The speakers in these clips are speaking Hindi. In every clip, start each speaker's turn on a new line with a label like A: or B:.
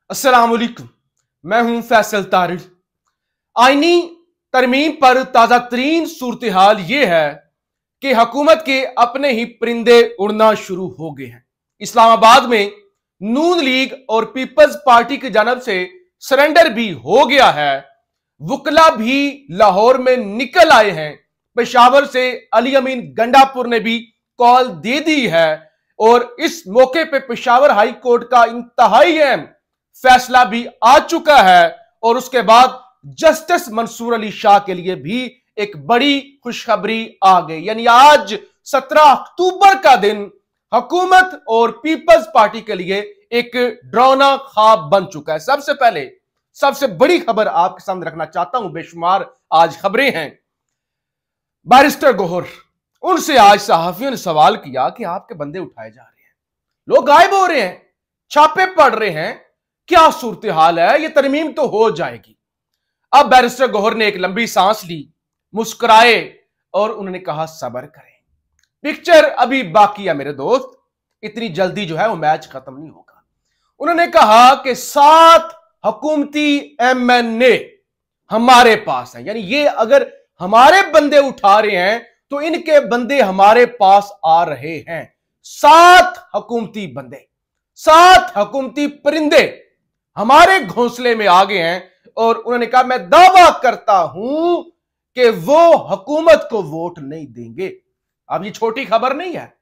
A: अस्सलाम वालेकुम। मैं हूं फैसल तारिड़। आईनी तरमीम पर ताजा तरीन सूरत हाल यह है कि हुकूमत के अपने ही परिंदे उड़ना शुरू हो गए हैं। इस्लामाबाद में नून लीग और पीपल्स पार्टी की जानब से सरेंडर भी हो गया है। वकला भी लाहौर में निकल आए हैं। पेशावर से अली अमीन गंडापुर ने भी कॉल दे दी है और इस मौके पे पेशावर हाई कोर्ट का इंतहाई अहम फैसला भी आ चुका है और उसके बाद जस्टिस मंसूर अली शाह के लिए भी एक बड़ी खुशखबरी आ गई। यानी आज 17 अक्टूबर का दिन हुकूमत और पीपल्स पार्टी के लिए एक डरावना ख्वाब बन चुका है। सबसे पहले सबसे बड़ी खबर आपके सामने रखना चाहता हूं। बेशुमार आज खबरें हैं। बैरिस्टर गौहर, उनसे आज सहाफियों ने सवाल किया कि आपके बंदे उठाए जा रहे हैं, लोग गायब हो रहे हैं, छापे पड़ रहे हैं, क्या सूरत हाल है? ये तरमीम तो हो जाएगी। अब बैरिस्टर गौहर ने एक लंबी सांस ली, मुस्कुराए और उन्होंने कहा सब्र करें, पिक्चर अभी बाकी है मेरे दोस्त, इतनी जल्दी जो है वो मैच खत्म नहीं होगा। उन्होंने कहा कि 7 हुकूमती एमएनए हमारे पास है, यानी ये अगर हमारे बंदे उठा रहे हैं तो इनके बंदे हमारे पास आ रहे हैं। 7 हुकूमती बंदे, 7 हुकूमती परिंदे हमारे घोंसले में आ गए हैं और उन्होंने कहा मैं दावा करता हूं कि वो हुकूमत को वोट नहीं देंगे। अब ये छोटी खबर नहीं है।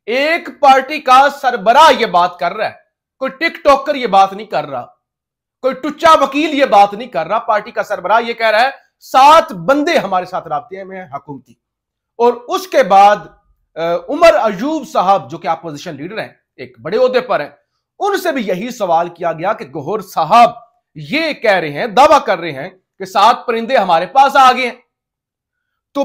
A: एक पार्टी का सरबराह ये बात कर रहा है, कोई टिकटॉकर ये बात नहीं कर रहा, कोई टुच्चा वकील ये बात नहीं कर रहा। पार्टी का सरबराह ये कह रहा है 7 बंदे हमारे साथ राब्ते में हैं हुकूमती। और उसके बाद उमर अयूब साहब जो कि अपोजिशन लीडर हैं, एक बड़े ओहदे पर हैं, उनसे भी यही सवाल किया गया कि गौहर साहब ये कह रहे हैं, दावा कर रहे हैं कि 7 परिंदे हमारे पास आ गए हैं। तो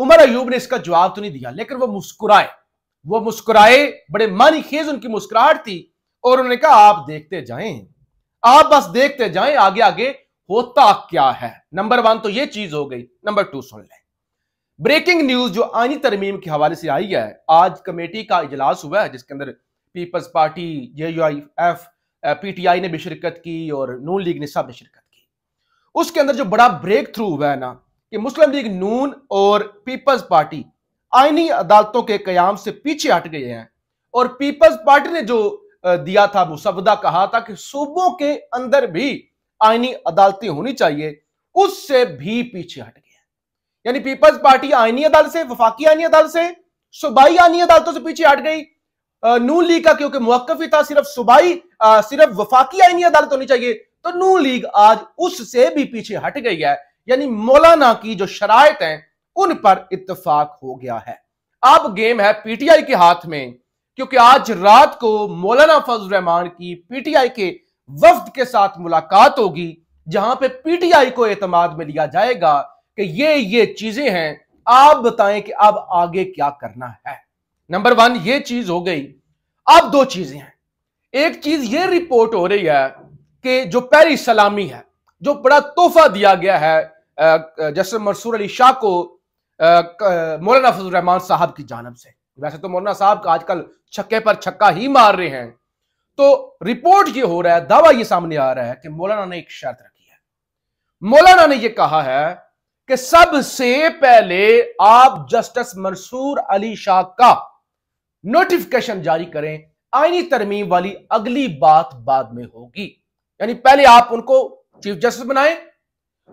A: उमर अयूब ने इसका जवाब तो नहीं दिया, लेकिन वो मुस्कुराए, बड़े मानीखेज उनकी मुस्कुराहट थी और उन्होंने कहा आप देखते जाएं, आप बस देखते जाएं आगे आगे होता क्या है। नंबर 1 तो ये चीज हो गई। नंबर 2 सुन लें, ब्रेकिंग न्यूज जो आईनी तरमीम के हवाले से आई है। आज कमेटी का इजलास हुआ है जिसके अंदर पीपल्स पार्टी, JUIF, PTI ने भी शिरकत की और नून लीग ने सब ने शिरकत की। उसके अंदर जो बड़ा ब्रेक थ्रू हुआ है ना कि मुस्लिम लीग नून और पीपल्स पार्टी आईनी अदालतों के कयाम से पीछे हट गए हैं और पीपल्स पार्टी ने जो दिया था मुसवदा, कहा था कि सूबों के अंदर भी आईनी अदालतें होनी चाहिए, उससे भी पीछे हट गए। यानी पीपल्स पार्टी आईनी अदालत से, वफाकी आईनी अदालत से, सूबाई आईनी अदालतों से पीछे हट गई। नून लीग का क्योंकि मौकफ ही था सिर्फ सूबाई, सिर्फ वफाकी आईनी अदालत होनी चाहिए, तो नून लीग आज उससे भी पीछे हट गई है। यानी मौलाना की जो शराइत हैं उन पर इत्तेफाक हो गया है। अब गेम है PTI के हाथ में, क्योंकि आज रात को मौलाना फजल रहमान की PTI के वफ्द के साथ मुलाकात होगी, जहां पे PTI को एतमाद में लिया जाएगा कि ये चीजें हैं, आप बताएं कि अब आगे क्या करना है। नंबर 1 ये चीज हो गई। अब 2 चीजें हैं। एक चीज ये रिपोर्ट हो रही है कि जो पहली सलामी है, जो बड़ा तोहफा दिया गया है जस्टिस मंसूर अली शाह को मौलाना फजल रहमान साहब की जानब से। वैसे तो मौलाना साहब का आजकल छक्के पर छक्का ही मार रहे हैं, तो रिपोर्ट ये हो रहा है, दावा ये सामने आ रहा है कि मौलाना ने एक शर्त रखी है। मौलाना ने यह कहा है कि सबसे पहले आप जस्टिस मंसूर अली शाह का नोटिफिकेशन जारी करें, आईनी तरमीम वाली अगली बात बाद में होगी। यानी पहले आप उनको चीफ जस्टिस बनाएं,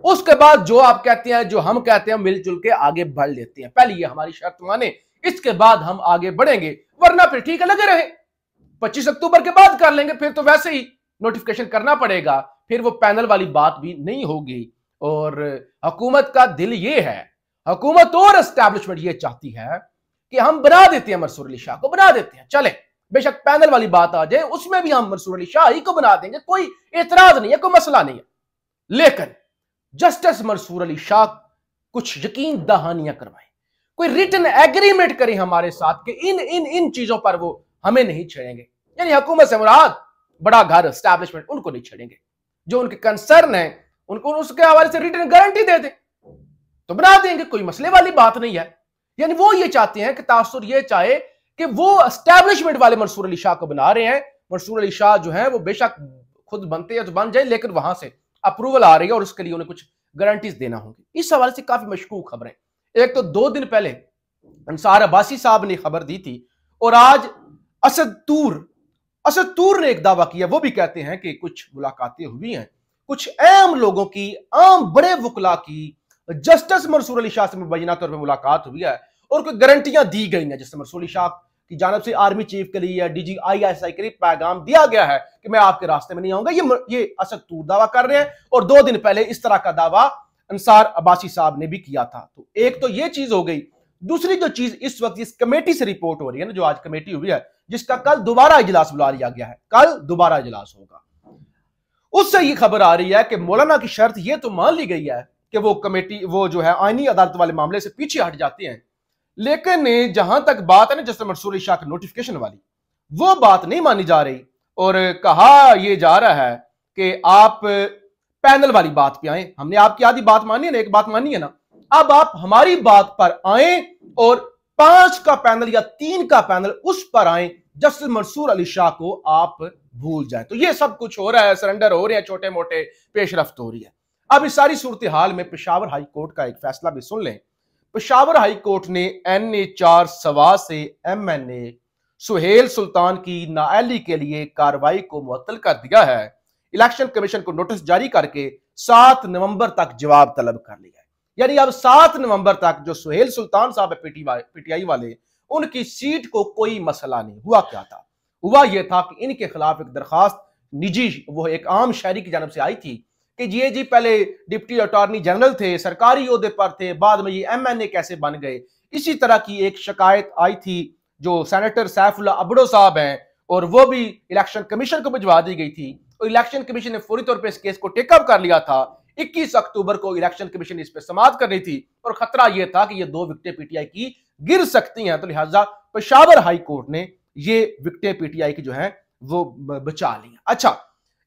A: उसके बाद जो आप कहते हैं, जो हम कहते हैं, मिलजुल के आगे बढ़ लेते हैं। पहले ये हमारी शर्त माने, इसके बाद हम आगे बढ़ेंगे, वरना फिर ठीक है लगे रहे, 25 अक्टूबर के बाद कर लेंगे, फिर तो वैसे ही नोटिफिकेशन करना पड़ेगा, फिर वो पैनल वाली बात भी नहीं होगी। और हुकूमत का दिल ये है, हुकूमत और एस्टैब्लिशमेंट ये चाहती है कि हम बना देते हैं मंसूर अली शाह को, बना देते हैं, चले बेशक पैनल वाली बात आ जाए उसमें भी हम मंसूर अली शाह ही को बना देंगे, कोई एतराज नहीं है, कोई मसला नहीं है। लेकिन जस्टिस मंसूर अली शाह कुछ यकीन दहानियां करवाएं, कोई रिटन एग्रीमेंट करें हमारे साथ कि इन चीजों पर वो हमें नहीं छेड़ेंगे। यानी हुकूमत से मुराद बड़ा घर, एस्टैब्लिशमेंट, उनको नहीं छेड़ेंगे। जो उनके कंसर्न है उनको उसके हवाले से रिटन गारंटी दे दे तो बना देंगे, कोई मसले वाली बात नहीं है। यानी वो ये चाहते हैं कि तासुर ये चाहे कि वो एस्टैब्लिशमेंट वाले मंसूर अली शाह को बना रहे हैं। मंसूर अली शाह जो है वो बेशक खुद बनते हैं तो बन जाए, लेकिन वहां से अप्रूवल आ रही है और उसके लिए उन्हें कुछ गारंटीज देना होंगी। इस हवाले से काफी मशकूक खबरें। एक तो 2 दिन पहले अंसार अब्बासी साहब ने खबर दी थी और आज असद तूर ने एक दावा किया। वो भी कहते हैं कि कुछ मुलाकातें हुई हैं, कुछ अहम लोगों की, आम बड़े वकला की जस्टिस मंसूर अली शाह से मुबैना तौर पर मुलाकात हुई है और कोई गारंटियां दी गई हैं, जिससे मंसूर अली शाह की जानब से आर्मी चीफ के लिए या डीजी ISI के लिए पैगाम दिया गया है कि मैं आपके रास्ते में नहीं आऊंगा। ये असद तूर दावा कर रहे हैं और 2 दिन पहले इस तरह का दावा अंसार अब्बासी साहब ने भी किया था। तो एक तो ये चीज हो गई। दूसरी जो चीज इस वक्त इस कमेटी से रिपोर्ट हो रही है ना, जो आज कमेटी हुई है जिसका कल दोबारा इजलास बुला लिया गया है, कल दोबारा इजलास होगा, उससे ये खबर आ रही है कि मौलाना की शर्त ये तो मान ली गई है कि वो कमेटी वो जो है आईनी अदालत वाले मामले से पीछे हट जाते हैं, लेकिन जहां तक बात है ना जैसे मंसूर अली शाह की नोटिफिकेशन वाली, वो बात नहीं मानी जा रही और कहा यह जा रहा है कि आप पैनल वाली बात पे आए। हमने आपकी आधी बात मानी है ना, एक बात मानी है ना, अब आप हमारी बात पर आए और 5 का पैनल या 3 का पैनल उस पर आए जस्टिस मंसूर अली शाह को आप भूल जाए। तो ये सब कुछ हो रहा है, सरेंडर हो रहे हैं, छोटे मोटे पेशरफ्त हो रही है। अब इस सारी सूरत हाल में पेशावर हाई कोर्ट का एक फैसला भी सुन लें। पेशावर हाई कोर्ट ने NA 4 सवा से MNA सुहेल सुल्तान की नाअहली के लिए कार्रवाई को मुअत्तल कर दिया है। इलेक्शन कमीशन को नोटिस जारी करके 7 नवंबर तक जवाब तलब कर लिया है। यानी अब 7 नवंबर तक जो सुहेल सुल्तान साहब है PTI वाले, उनकी सीट को कोई मसला नहीं हुआ। क्या था? हुआ यह था कि इनके खिलाफ एक दरखास्त निजी, वो एक आम शहरी की जानब से आई थी कि ये जी पहले डिप्टी अटॉर्नी जनरल थे, सरकारी ओहदे पर थे, बाद में ये MNA कैसे बन गए। इसी तरह की एक शिकायत आई थी जो सेनेटर सैफुल्लाह अबड़ो साहब हैं और वो भी इलेक्शन कमीशन को भिजवा दी गई थी और इलेक्शन कमीशन ने फौरी तौर पर इस केस को टेकअप कर लिया था। 21 अक्टूबर को इलेक्शन कमीशन इस पर समाअत कर रही थी और खतरा यह था कि ये 2 विकेटें PTI की गिर सकती हैं। तो लिहाजा पेशावर हाई कोर्ट ने ये विकेटें PTI की जो है वो बचा ली। अच्छा,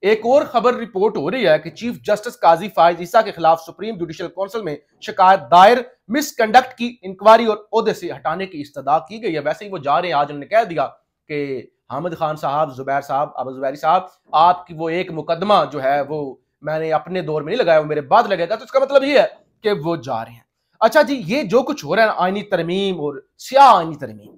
A: एक और खबर रिपोर्ट हो रही है कि चीफ जस्टिस काजी फायज ईसा के खिलाफ सुप्रीम जुडिशियल काउंसिल में शिकायत दायर, मिसकंडक्ट की इंक्वायरी और ओहदे से हटाने की इस्तदा की गई है। वैसे ही वो जा रहे हैं, आज उन्होंने कह दिया कि हामिद खान साहब, जुबैर साहब, अबू जुबैरी साहब, आपकी वो एक मुकदमा जो है वो मैंने अपने दौर में नहीं लगाया, वो मेरे बाद लगेगा। तो इसका मतलब ये है कि वो जा रहे हैं। अच्छा जी, ये जो कुछ हो रहा है आईनी तरमीम और स्याह आईनी तरमीम,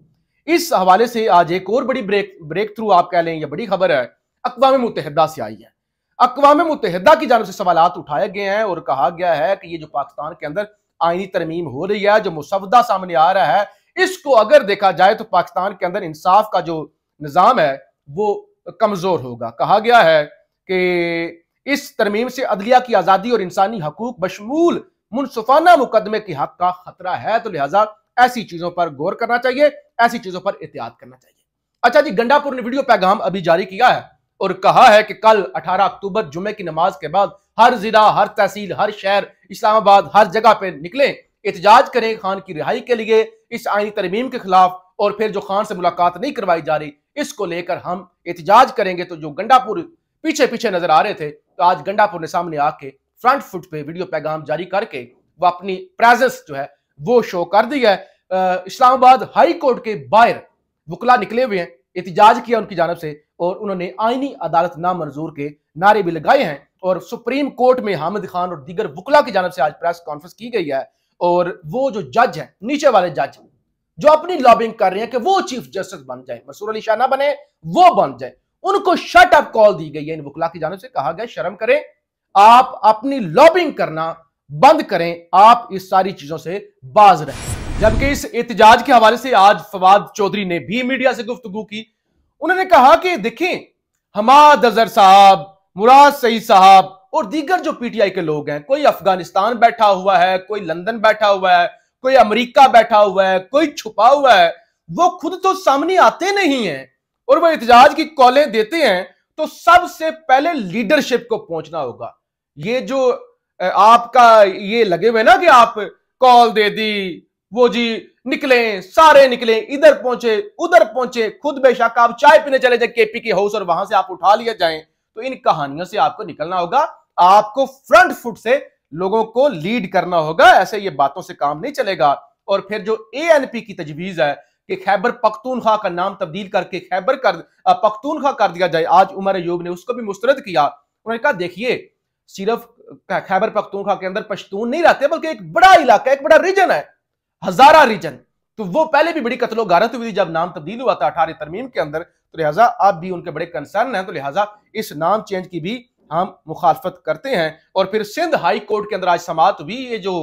A: इस हवाले से आज एक और बड़ी ब्रेक थ्रू आप कह लें, यह बड़ी खबर है, अक़वाम मुत्तहिदा से आई है। अक़वाम मुत्तहिदा की जानब से सवालात उठाए गए हैं और कहा गया है कि ये जो पाकिस्तान के अंदर आईनी तरमीम हो रही है, जो मुसवदा सामने आ रहा है, इसको अगर देखा जाए तो पाकिस्तान के अंदर इंसाफ का जो निज़ाम है वो कमजोर होगा। कहा गया है कि इस तरमीम से अदलिया की आज़ादी और इंसानी हकूक बशमूल मुनसफाना मुकदमे के हक का खतरा है। तो लिहाजा ऐसी चीजों पर गौर करना चाहिए, ऐसी चीजों पर एहतियात करना चाहिए। अच्छा जी, गंडापुर ने वीडियो पैगाम अभी जारी किया है और कहा है कि कल 18 अक्टूबर जुमे की नमाज के बाद हर जिला, हर तहसील, हर शहर, इस्लामाबाद, हर जगह पे निकले, एहतजाज करें खान की रिहाई के लिए, इस आईनी तरमीम के खिलाफ, और फिर जो खान से मुलाकात नहीं करवाई जा रही इसको लेकर हम एहतजाज करेंगे। तो जो गंडापुर पीछे पीछे नजर आ रहे थे, तो आज गंडापुर ने सामने आके फ्रंट फुट पे वीडियो पैगाम जारी करके वो अपनी प्रेजेंस जो है वो शो कर दी है। इस्लामाबाद हाई कोर्ट के बाहर वकला निकले हुए हैं, एहतजाज किया उनकी जानब से और उन्होंने आईनी अदालत नामंजूर के नारे भी लगाए हैं। और सुप्रीम कोर्ट में हामिद खान और दीगर वकला की जानब से आज प्रेस कॉन्फ्रेंस की गई है और वो जो जज है, नीचे वाले जज जो अपनी लॉबिंग कर रहे हैं कि वो चीफ जस्टिस बन जाए, मंसूर अली शाह ना बने, वो बन जाए, उनको शट अप कॉल दी गई है। इन वकला की जानब से कहा गया शर्म करें, आप अपनी लॉबिंग करना बंद करें, आप इस सारी चीजों से बाज रहें। जबकि इस एहतजाज के हवाले से आज फवाद चौधरी ने भी मीडिया से गुफ्तगू की। उन्होंने कहा कि देखें, हमाद अजहर साहब, मुराद सईद साहब और दीगर जो PTI के लोग हैं, कोई अफगानिस्तान बैठा हुआ है, कोई लंदन बैठा हुआ है, कोई अमेरिका बैठा हुआ है, कोई छुपा हुआ है, वो खुद तो सामने आते नहीं हैं और वो एहतजाज की कॉलें देते हैं। तो सबसे पहले लीडरशिप को पहुंचना होगा। ये जो आपका ये लगे हुए ना कि आप कॉल दे दी, वो जी निकले, सारे निकले, इधर पहुंचे उधर पहुंचे, खुद बेशक आप चाय पीने चले जाए KP के हाउस और वहां से आप उठा लिए जाएं, तो इन कहानियों से आपको निकलना होगा। आपको फ्रंट फुट से लोगों को लीड करना होगा, ऐसे ये बातों से काम नहीं चलेगा। और फिर जो ANP की तजवीज है कि खैबर पख्तूनख्वा का नाम तब्दील करके पख्तूनख्वा कर दिया जाए। आज उमर अयूब ने उसको भी मुस्तरद किया। उन्होंने कहा देखिए सिर्फ खैबर पख्तूनख्वा के अंदर पश्तून नहीं रहते, बल्कि एक बड़ा इलाका, एक बड़ा रीजन है, हजारा रीजन। तो वो पहले भी बड़ी कत्लो गारत हुई थी जब नाम तब्दील हुआ था 18 तरमीम के अंदर। तो लिहाजा आप भी उनके बड़े कंसर्न हैं, तो लिहाजा इस नाम चेंज की भी हम मुखालफत करते हैं। और फिर सिंध हाई कोर्ट के अंदर आज समाअत हुई, ये जो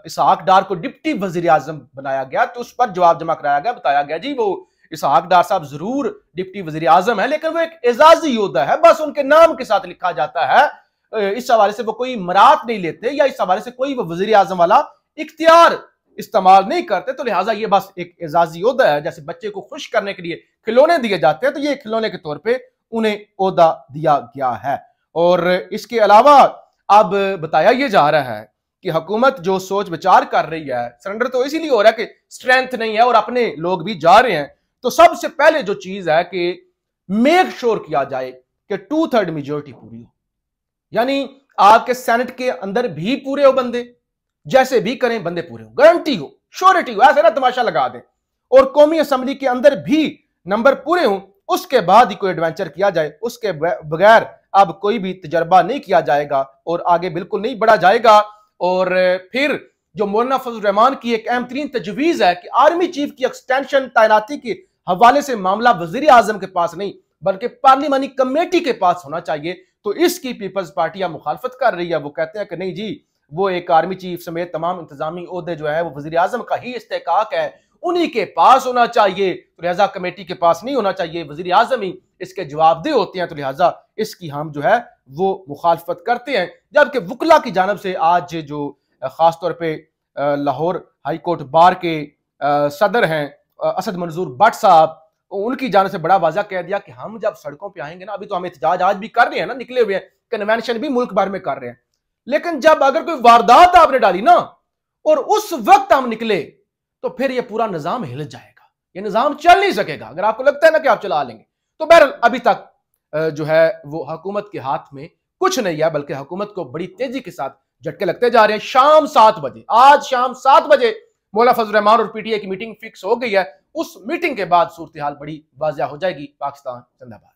A: इसहाक डार को डिप्टी वजीर आजम बनाया गया तो उस पर जवाब जमा कराया गया। बताया गया जी वो इसहाक डार साहब जरूर डिप्टी वजीर आजम है, लेकिन वो एक एजाजी योद्धा है, बस उनके नाम के साथ लिखा जाता है। इस हवाले से वो कोई मरात नहीं लेते या इस हवाले से कोई वो वजीर आजम वाला इख्तियार इस्तेमाल नहीं करते। तो लिहाजा ये बस एक एजाजी ओहदा है, जैसे बच्चे को खुश करने के लिए खिलौने दिए जाते हैं, तो ये खिलौने के तौर पे उन्हें ओहदा दिया गया है। और इसके अलावा अब बताया ये जा रहा है कि हुकूमत जो सोच विचार कर रही है, सरेंडर तो इसीलिए हो रहा है कि स्ट्रेंथ नहीं है और अपने लोग भी जा रहे हैं। तो सबसे पहले जो चीज है कि मेक श्योर किया जाए कि 2/3 मेजोरिटी पूरी हो, यानी आपके सेनेट के अंदर भी पूरे हो बंदे, जैसे भी करें बंदे पूरे हो, गारंटी हो, श्योरिटी हो, ऐसे ना तमाशा लगा दें। और कौमी असेंबली के अंदर भी नंबर पूरे हो, उसके बाद ही कोई एडवेंचर किया जाए। उसके बगैर अब कोई भी तजर्बा नहीं किया जाएगा और आगे बिल्कुल नहीं बढ़ा जाएगा। और फिर जो मौलाना फजल रहमान की एक अहम तरीन तजवीज है कि आर्मी चीफ की एक्सटेंशन तैनाती के हवाले से मामला वजीर आजम के पास नहीं बल्कि पार्लिमानी कमेटी के पास होना चाहिए, तो इसकी पीपल्स पार्टी मुखालफत कर रही है। वो कहते हैं कि नहीं जी, वो एक आर्मी चीफ समेत तमाम इंतजामी ओहदे जो है वो वजीर आजम का ही इस्तेकाक है, उन्हीं के पास होना चाहिए, तो लिहाजा कमेटी के पास नहीं होना चाहिए, वजीर आजम ही इसके जवाबदेह होते हैं। तो लिहाजा इसकी हम जो है वो मुखालफत करते हैं। जबकि वकला की जानब से आज जो खास तौर पर लाहौर हाई कोर्ट बार के सदर हैं असद मंजूर भट्ट साहब, उनकी जानब से बड़ा वाज़ा कह दिया कि हम जब सड़कों पर आएंगे ना, अभी तो हम एहतजाज आज भी कर रहे हैं ना, निकले हुए हैं, कन्वेंशन भी मुल्क भर में कर रहे हैं, लेकिन जब अगर कोई वारदात आपने डाली ना और उस वक्त हम निकले तो फिर ये पूरा निजाम हिल जाएगा, ये निजाम चल नहीं सकेगा। अगर आपको लगता है ना कि आप चला लेंगे, तो बहरहाल अभी तक जो है वो हुकूमत के हाथ में कुछ नहीं है, बल्कि हुकूमत को बड़ी तेजी के साथ झटके लगते जा रहे हैं। शाम 7 बजे, आज शाम 7 बजे मौलाना फजल रहमान और पीटीआई की मीटिंग फिक्स हो गई है। उस मीटिंग के बाद सूरत हाल बड़ी वाज़ेह हो जाएगी। पाकिस्तान जिंदाबाद।